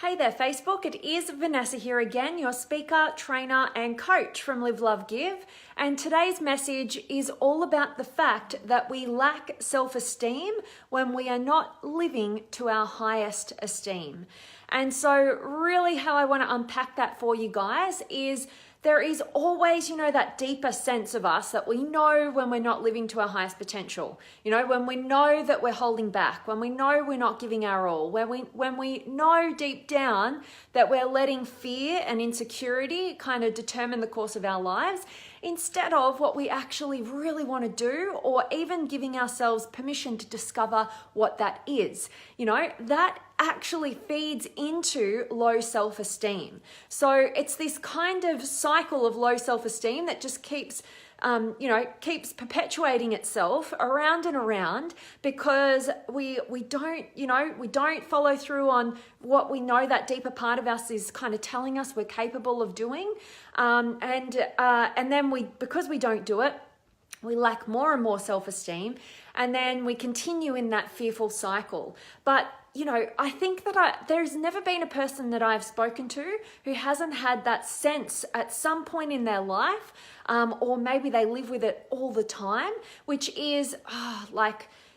Hey there, Facebook. It is Vanessa here again, your speaker, trainer, and coach from Live, Love, Give. And today's message is all about the fact that we lack self-esteem when we are not living to our highest esteem. And so really how I want to unpack that for you guys is there is always, that deeper sense of us that we know when we're not living to our highest potential. When we know that we're holding back, when we know we're not giving our all, when we know deep down that we're letting fear and insecurity kind of determine the course of our lives, instead of what we actually really want to do, or even giving ourselves permission to discover what that is. That actually feeds into low self-esteem. So it's this kind of cycle of low self-esteem that just keeps perpetuating itself around and around because we don't follow through on what we know that deeper part of us is kind of telling us we're capable of doing, and then because we don't do it, we lack more and more self-esteem, and then we continue in that fearful cycle. But I think that there's never been a person that I've spoken to who hasn't had that sense at some point in their life, or maybe they live with it all the time, which is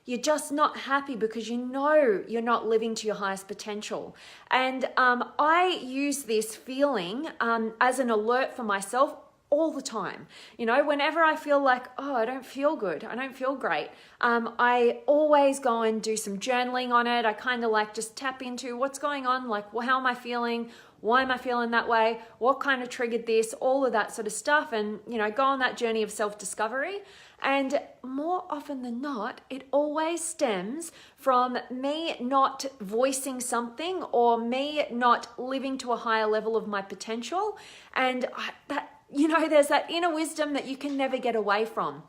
you're just not happy because you're not living to your highest potential. And I use this feeling as an alert for myself all the time. Whenever I feel like, I don't feel good, I don't feel great, I always go and do some journaling on it. I kind of just tap into what's going on, how am I feeling? Why am I feeling that way? What kind of triggered this? All of that sort of stuff, and go on that journey of self-discovery. And more often than not, it always stems from me not voicing something or me not living to a higher level of my potential. And there's that inner wisdom that you can never get away from.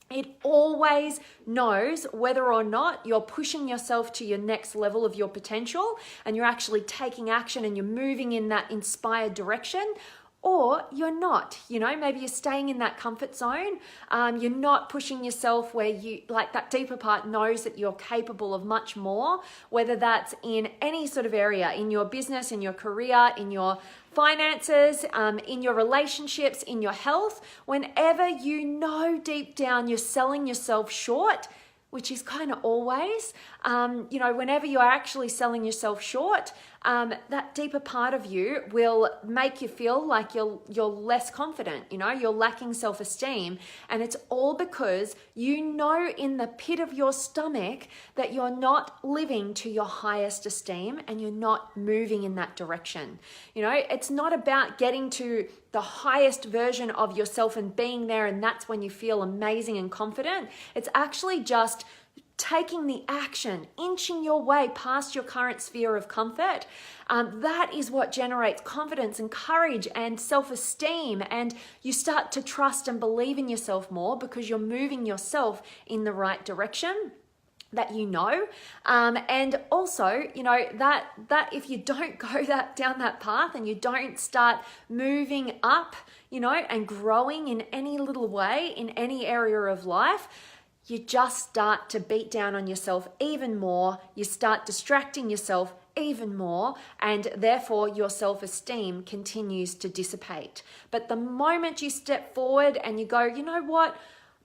It always knows whether or not you're pushing yourself to your next level of your potential and you're actually taking action and you're moving in that inspired direction, or you're not. Maybe you're staying in that comfort zone. You're not pushing yourself where that deeper part knows that you're capable of much more, whether that's in any sort of area, in your business, in your career, in your finances, in your relationships, in your health. Whenever deep down you're selling yourself short, which is kind of always, whenever you are actually selling yourself short, that deeper part of you will make you feel like you're less confident, you're lacking self-esteem. And it's all because in the pit of your stomach that you're not living to your highest esteem and you're not moving in that direction. It's not about getting to the highest version of yourself and being there, and that's when you feel amazing and confident. It's actually just taking the action, inching your way past your current sphere of comfort. That is what generates confidence and courage and self-esteem, and you start to trust and believe in yourself more because you're moving yourself in the right direction that and also that if you don't go down that path and you don't start moving up and growing in any little way in any area of life, you just start to beat down on yourself even more. You start distracting yourself even more, and therefore your self-esteem continues to dissipate. But the moment you step forward and you go, you know what?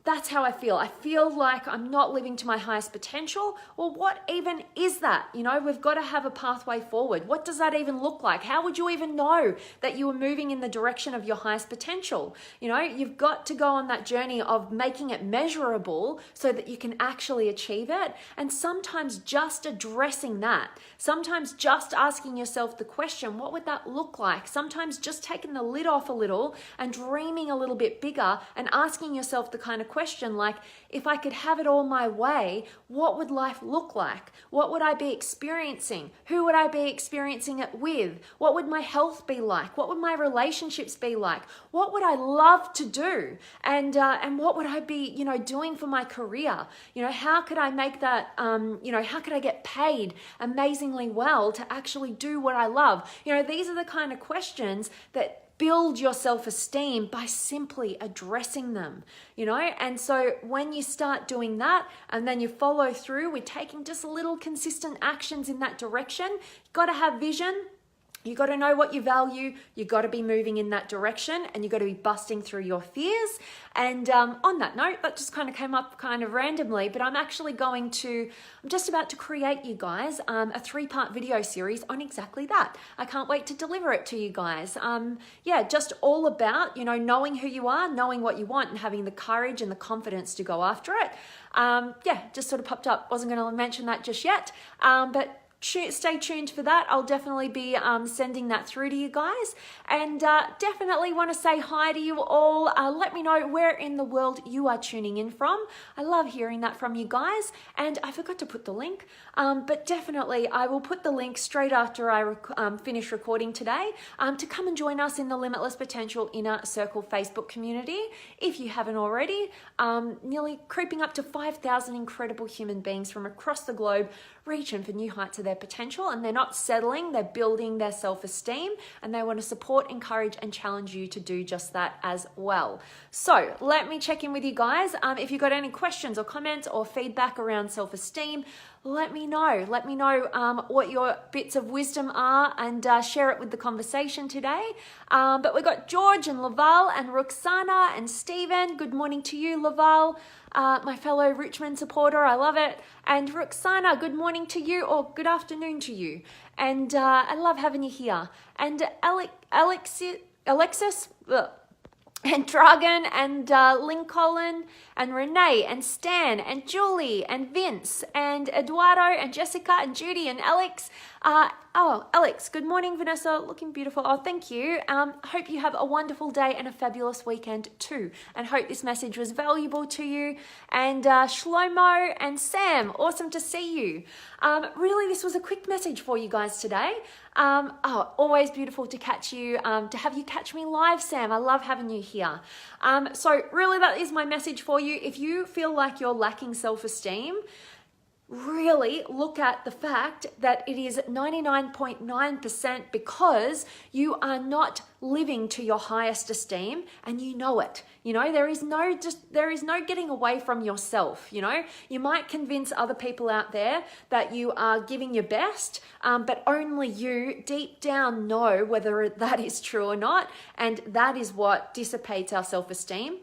That's how I feel. I feel like I'm not living to my highest potential. Well, what even is that? We've got to have a pathway forward. What does that even look like? How would you even know that you were moving in the direction of your highest potential? You've got to go on that journey of making it measurable so that you can actually achieve it. And sometimes just addressing that, sometimes just asking yourself the question, what would that look like? Sometimes just taking the lid off a little and dreaming a little bit bigger and asking yourself the kind of question like, if I could have it all my way, what would life look like? What would I be experiencing? Who would I be experiencing it with? What would my health be like? What would my relationships be like? What would I love to do? And what would I be, doing for my career? How could I make that, how could I get paid amazingly well to actually do what I love? These are the kind of questions that build your self-esteem by simply addressing them, and so when you start doing that and then you follow through with taking just little consistent actions in that direction, you've got to have vision, You got to know what you value. You got to be moving in that direction, and you got to be busting through your fears. And on that note, that just kind of came up kind of randomly, but I'm just about to create, you guys, a 3-part video series on exactly that. I can't wait to deliver it to you guys. Yeah, just all about, knowing who you are, knowing what you want, and having the courage and the confidence to go after it. Yeah, just sort of popped up. Wasn't going to mention that just yet, but stay tuned for that. I'll definitely be sending that through to you guys, and definitely want to say hi to you all. Let me know where in the world you are tuning in from. I love hearing that from you guys, and I forgot to put the link, but definitely I will put the link straight after I finish recording today to come and join us in the Limitless Potential Inner Circle Facebook community if you haven't already. Nearly creeping up to 5,000 incredible human beings from across the globe reaching for new heights of their potential, and they're not settling, they're building their self-esteem, and they want to support, encourage, and challenge you to do just that as well. So let me check in with you guys. If you've got any questions or comments or feedback around self-esteem, let me know. Let me know what your bits of wisdom are, and share it with the conversation today. But we've got George and Laval and Roxana and Stephen. Good morning to you, Laval, my fellow Richmond supporter. I love it. And Roxana, good morning to you, or good afternoon to you. And I love having you here. And Alexis, and Dragon, and Lincoln, and Renee, and Stan, and Julie, and Vince, and Eduardo, and Jessica, and Judy, and Alex. Alex, good morning, Vanessa, looking beautiful. Oh, thank you. Hope you have a wonderful day and a fabulous weekend too, and hope this message was valuable to you. And Shlomo and Sam, awesome to see you. Really, this was a quick message for you guys today. Always beautiful to catch you, to have you catch me live, Sam. I love having you here. So really, that is my message for you. If you feel like you're lacking self-esteem, really look at the fact that it is 99.9% because you are not living to your highest esteem, and you know it. There is no getting away from yourself. You might convince other people out there that you are giving your best, but only you deep down know whether that is true or not, and that is what dissipates our self-esteem.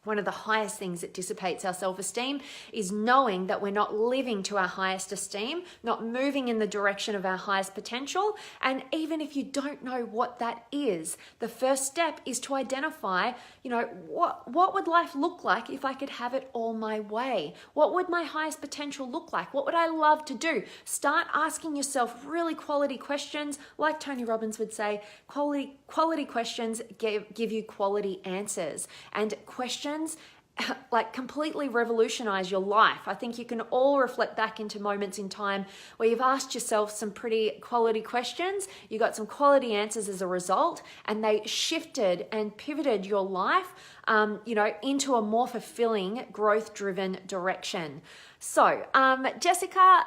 One of the highest things that dissipates our self-esteem is knowing that we're not living to our highest esteem, not moving in the direction of our highest potential. And even if you don't know what that is, the first step is to identify, what would life look like if I could have it all my way? What would my highest potential look like? What would I love to do? Start asking yourself really quality questions. Like Tony Robbins would say, quality questions give you quality answers. And questions like completely revolutionize your life. I think you can all reflect back into moments in time where you've asked yourself some pretty quality questions, you got some quality answers as a result, and they shifted and pivoted your life into a more fulfilling, growth-driven direction. So, Jessica,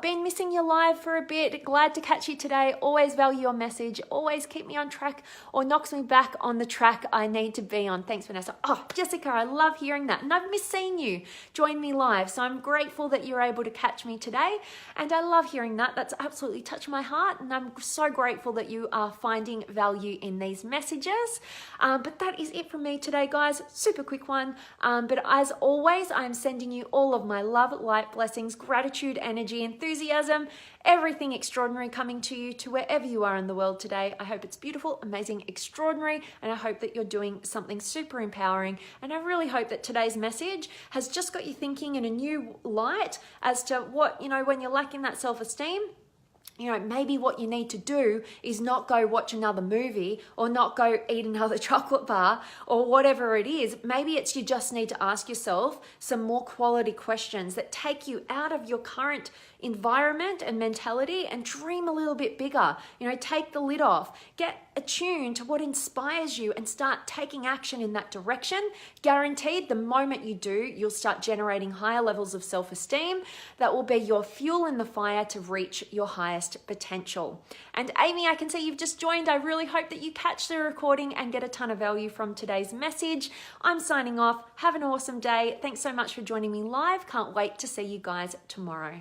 been missing your live for a bit. Glad to catch you today. Always value your message. Always keep me on track or knocks me back on the track I need to be on. Thanks, Vanessa. Oh, Jessica, I love hearing that. And I've missed seeing you join me live. So I'm grateful that you're able to catch me today. And I love hearing that. That's absolutely touched my heart. And I'm so grateful that you are finding value in these messages. But that is it from me today, guys. Super quick one. But as always, I'm sending you all of my love, light, blessings, gratitude, energy, enthusiasm, everything extraordinary coming to you to wherever you are in the world today. I hope it's beautiful, amazing, extraordinary, and I hope that you're doing something super empowering. And I really hope that today's message has just got you thinking in a new light as to what, when you're lacking that self-esteem, maybe what you need to do is not go watch another movie or not go eat another chocolate bar or whatever it is. Maybe it's you just need to ask yourself some more quality questions that take you out of your current environment and mentality and dream a little bit bigger. Take the lid off, get attuned to what inspires you and start taking action in that direction. Guaranteed, the moment you do, you'll start generating higher levels of self-esteem that will be your fuel in the fire to reach your highest potential. And Amy, I can see you've just joined. I really hope that you catch the recording and get a ton of value from today's message. I'm signing off. Have an awesome day. Thanks so much for joining me live. Can't wait to see you guys tomorrow.